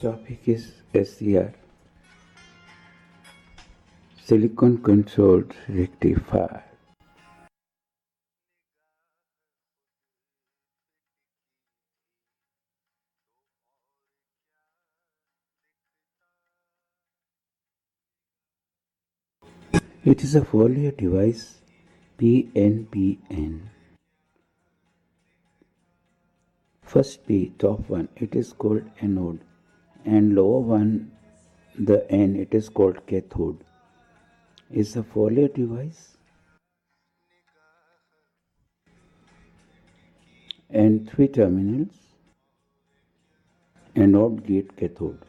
topic is SCR, silicon controlled rectifier. It is a four-layer device, PNPN. First P, top one, it is called anode, and lower one, the N, it is called cathode. Is a four-layer device and three terminals, anode, gate, cathode.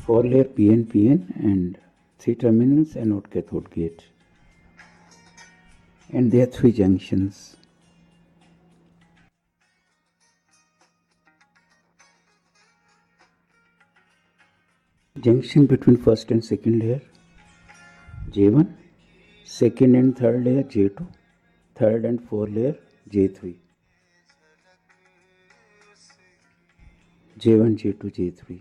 Four-layer PNPN and three terminals, anode, cathode, gate. And there are three junctions. Junction between first and second layer J1, second and third layer J2, third and fourth layer J3, J1, J2, J3.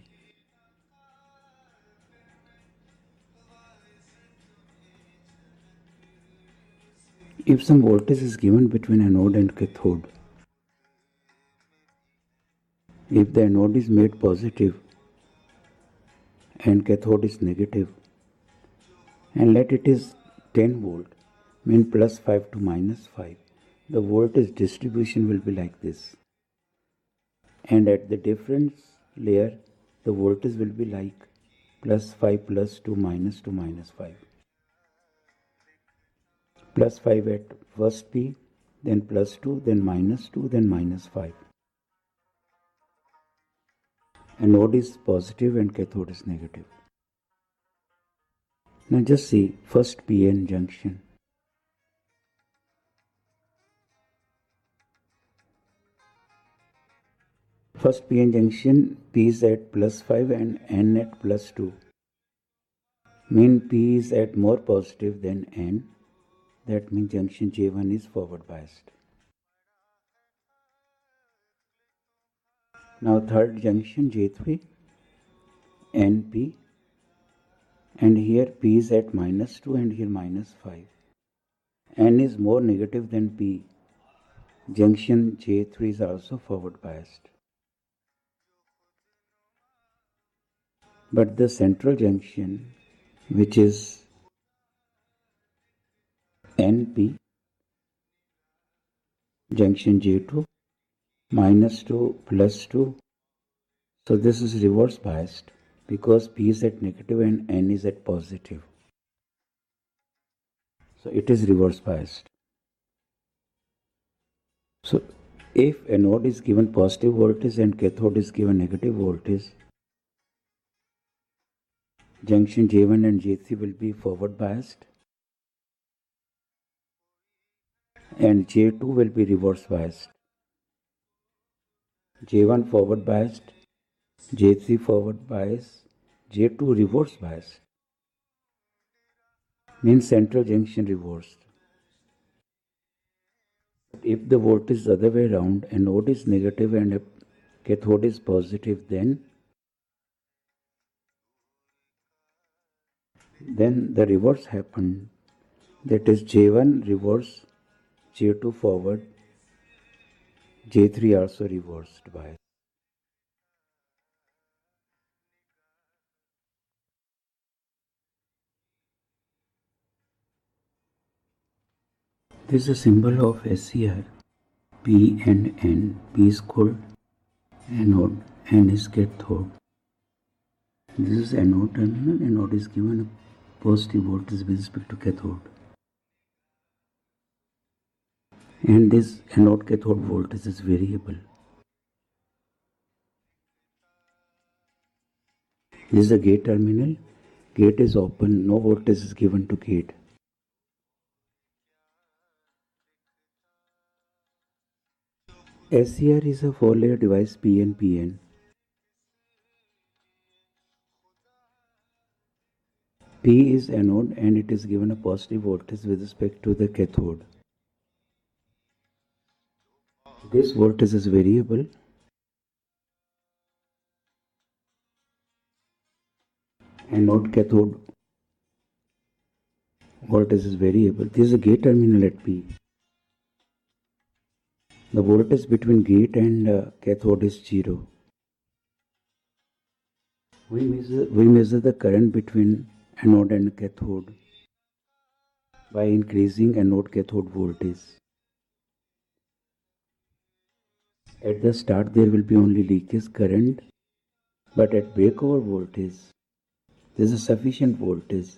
If some voltage is given between anode and cathode, if the anode is made positive and cathode is negative, and let it is 10 volt, mean plus 5 to minus 5, the voltage distribution will be like this. And at the difference layer, the voltage will be like plus 5 plus 2 minus 5. Plus 5 at first P, then plus 2, then minus 2, then minus 5. Anode is positive and cathode is negative. Now just see first PN junction. First PN junction, P is at plus 5 and N at plus 2. Mean P is at more positive than N. That means junction J1 is forward biased. Now third junction J3, NP, and here P is at minus 2 and here minus 5. N is more negative than P. Junction J3 is also forward biased. But the central junction, which is NP, junction J2, minus 2 plus 2. So this is reverse biased because P is at negative and N is at positive. So it is reverse biased. So if anode is given positive voltage and cathode is given negative voltage, junction J1 and J3 will be forward biased and J2 will be reverse biased. J1 forward biased, J3 forward biased, J2 reverse biased. Means central junction reversed. If the voltage is the other way around, anode is negative and if cathode is positive, then the reverse happened. That is J1 reverse, J2 forward, J3 also reversed bias. This is a symbol of SCR, P and N. P is called anode, N is cathode. This is anode terminal, anode is given a positive voltage with respect to cathode. And this anode cathode voltage is variable. This is a gate terminal. Gate is open, no voltage is given to gate. SCR is a four-layer device PNPN. P is anode and it is given a positive voltage with respect to the cathode. This voltage is variable. anode cathode voltage is variable. This is a gate terminal at P. The voltage between gate and cathode is 0. We measure the current between anode and cathode by increasing anode cathode voltage. At the start there will be only leakage current, but at breakover voltage there is a sufficient voltage.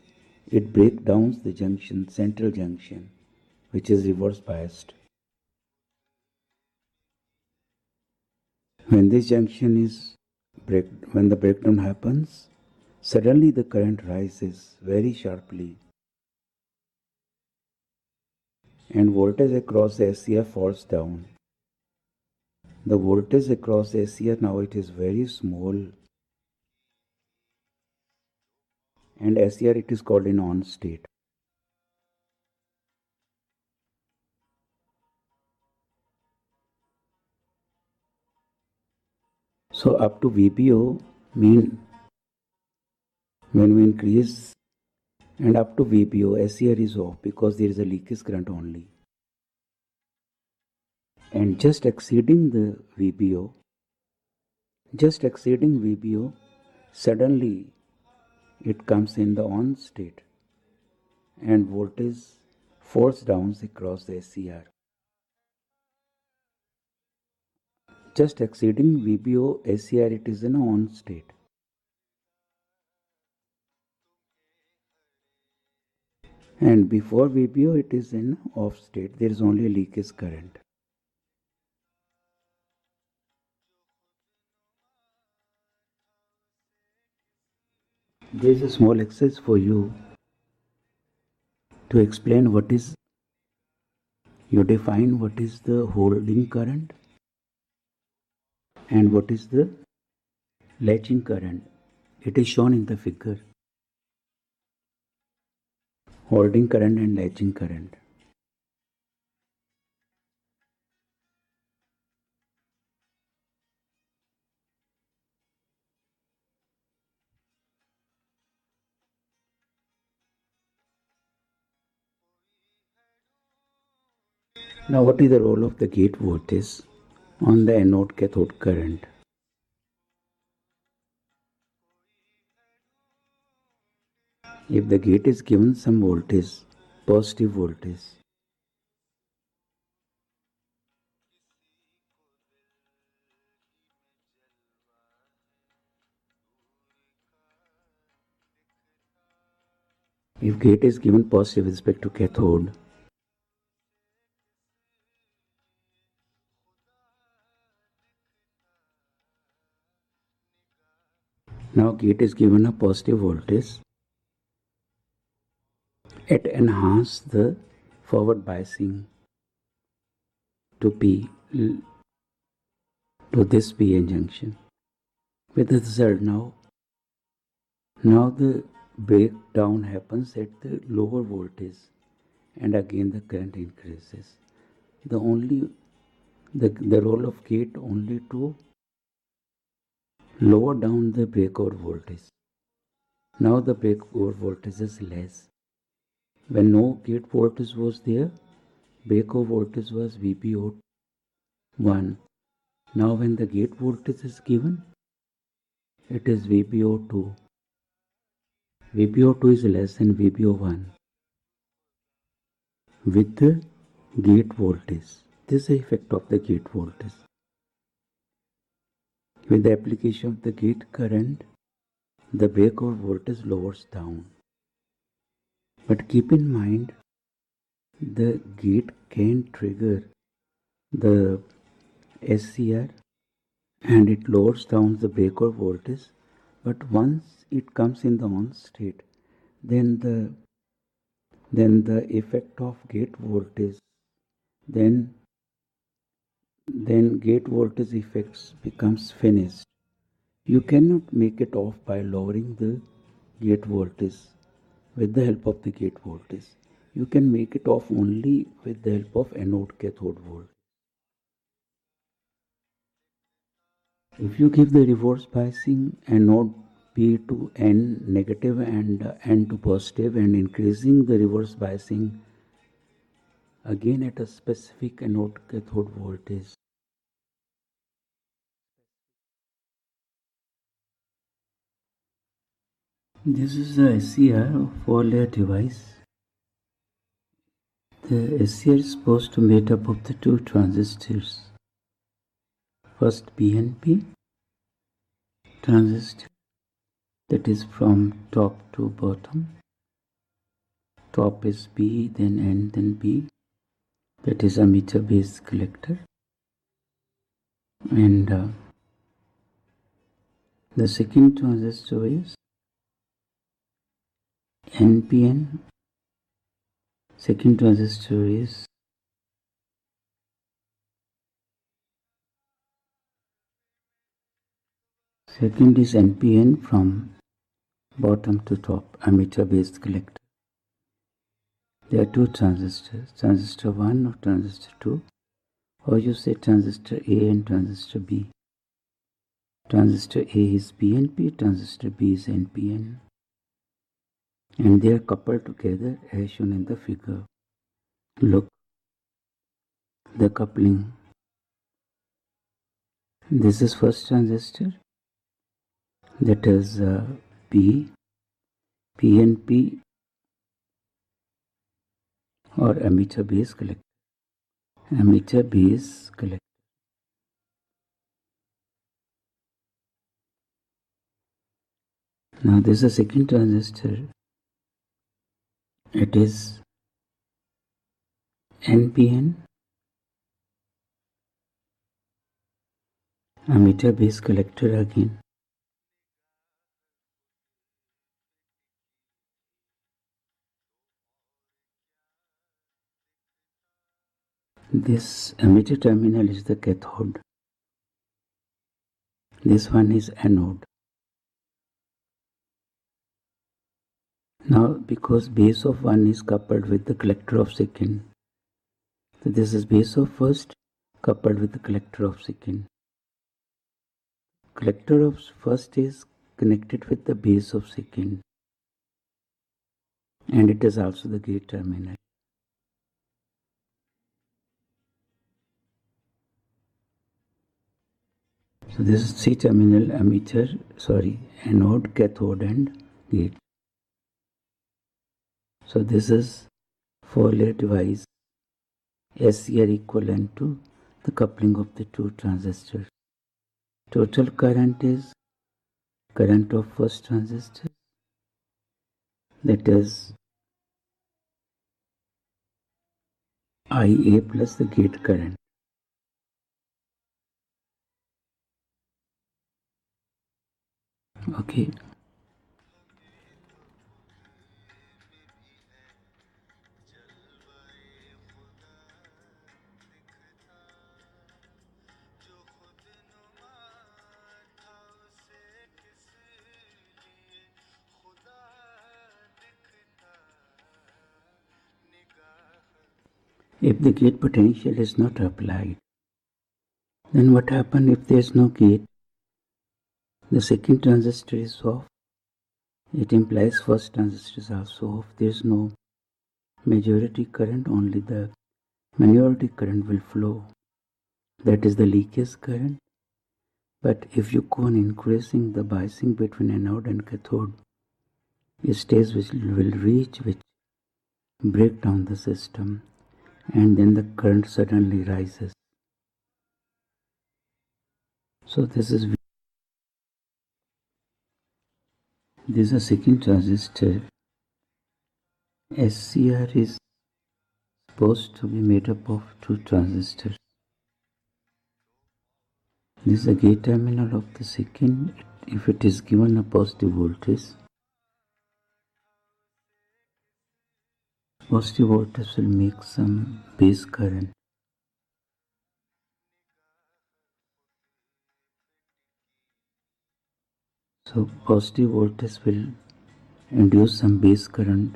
It breaks down the junction, central junction, which is reverse biased. When this junction is when the breakdown happens, suddenly the current rises very sharply and voltage across the SCR falls down. The voltage across the SCR now it is very small, and SCR it is called in on state. So up to VPO mean when we increase, and up to VPO SCR is off because there is a leakage current only. And just exceeding VPO, suddenly it comes in the on state and voltage falls down across the SCR. Just exceeding VPO SCR, it is in on state. And before VPO it is in off state, there is only a leakage current. There is a small exercise for you to explain what is, you define what is the holding current and what is the latching current. It is shown in the figure. Holding current and latching current. Now what is the role of the gate voltage on the anode cathode current? If the gate is given some voltage, positive voltage, if gate is given positive with respect to cathode, now gate is given a positive voltage, it enhances the forward biasing to P, to this PN junction. With the result now the breakdown happens at the lower voltage and again the current increases. The role of gate only to lower down the breakover voltage. Now the breakover voltage is less. When no gate voltage was there, breakover voltage was VPO1. Now when the gate voltage is given, it is VPO2. VPO2 is less than VPO1 with the gate voltage. This is the effect of the gate voltage. With the application of the gate current, the breakover voltage lowers down. But keep in mind, the gate can trigger the SCR and it lowers down the breakover voltage. But once it comes in the on state, then the effect of gate voltage, then gate voltage effects becomes finished. You cannot make it off by lowering the gate voltage with the help of the gate voltage. You can make it off only with the help of anode cathode voltage. If you give the reverse biasing anode P to N negative and N to positive, and increasing the reverse biasing again at a specific anode cathode voltage. This is the SCR 4-layer device. The SCR is supposed to be made up of the two transistors. First PNP transistor, that is from top to bottom. Top is P, then N, then P. That is emitter base collector. And the second transistor is NPN. Second transistor is NPN from bottom to top, emitter base collector. There are two transistors, transistor 1 or transistor 2, or you say transistor A and transistor B. Transistor A is PNP, transistor B is NPN, and they are coupled together as shown in the figure. Look, the coupling. This is first transistor, that is PNP or emitter base collector. Emitter base collector. Now this is a second transistor. It is NPN, emitter base collector again. This emitter terminal is the cathode. This one is anode. Now because base of 1 is coupled with the collector of second, so this is base of first coupled with the collector of second. Collector of first is connected with the base of second, and it is also the gate terminal. So this is C-terminal anode, cathode and gate. So this is 4-layer device, SCR equivalent to the coupling of the two transistors. Total current is current of first transistor, that is IA plus the gate current. Okay. If the gate potential is not applied, then what happens if there is no gate? The second transistor is off. It implies first transistor is also off. There is no majority current, only the minority current will flow. That is the leakage current. But if you go on increasing the biasing between anode and cathode, a stage which will reach which break down the system, and then the current suddenly rises. So this is a second transistor. SCR is supposed to be made up of two transistors. This is the gate terminal of the second. If it is given a positive voltage, positive voltage will make some base current. So positive voltage will induce some base current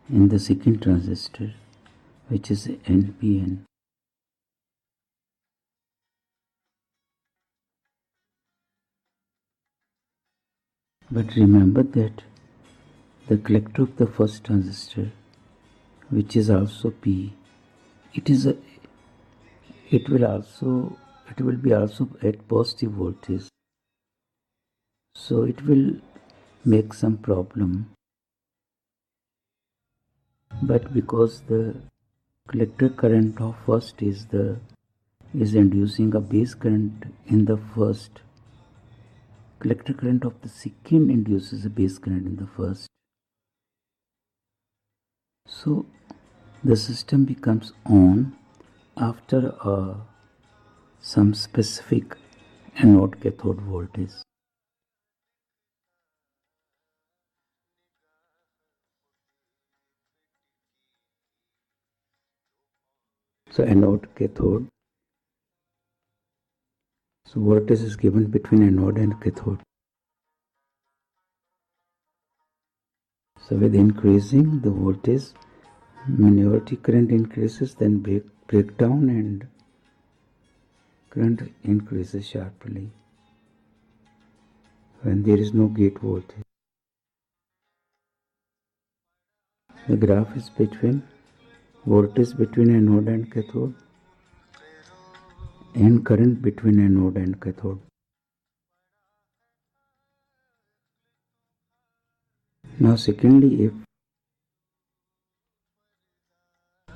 in the second transistor, which is NPN. But remember that the collector of the first transistor, which is also P, it will be also at positive voltage, so it will make some problem. But because the collector current of first is inducing a base current in the first, collector current of the second induces a base current in the first. So the system becomes on after some specific anode cathode voltage. So anode cathode. So voltage is given between anode and cathode. So with increasing the voltage, minority current increases, then breakdown and current increases sharply when there is no gate voltage. The graph is between voltage between anode and cathode and current between anode and cathode. Now secondly, if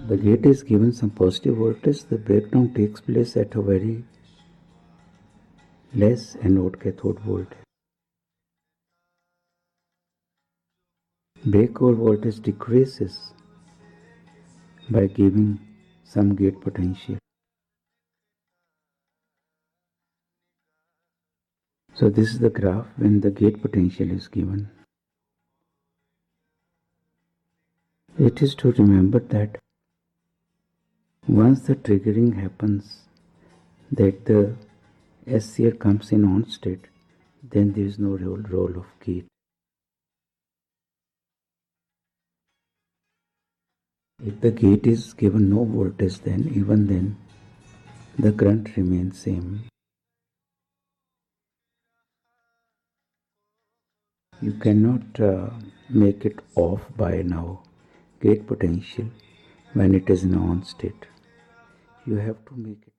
the gate is given some positive voltage, the breakdown takes place at a very less anode cathode voltage. Breakover voltage decreases by giving some gate potential. So this is the graph when the gate potential is given. It is to remember that once the triggering happens, that the SCR comes in on state, then there is no role of gate. If the gate is given no voltage, then even then the current remains same. You cannot make it off by now gate potential when it is in on state. You have to make it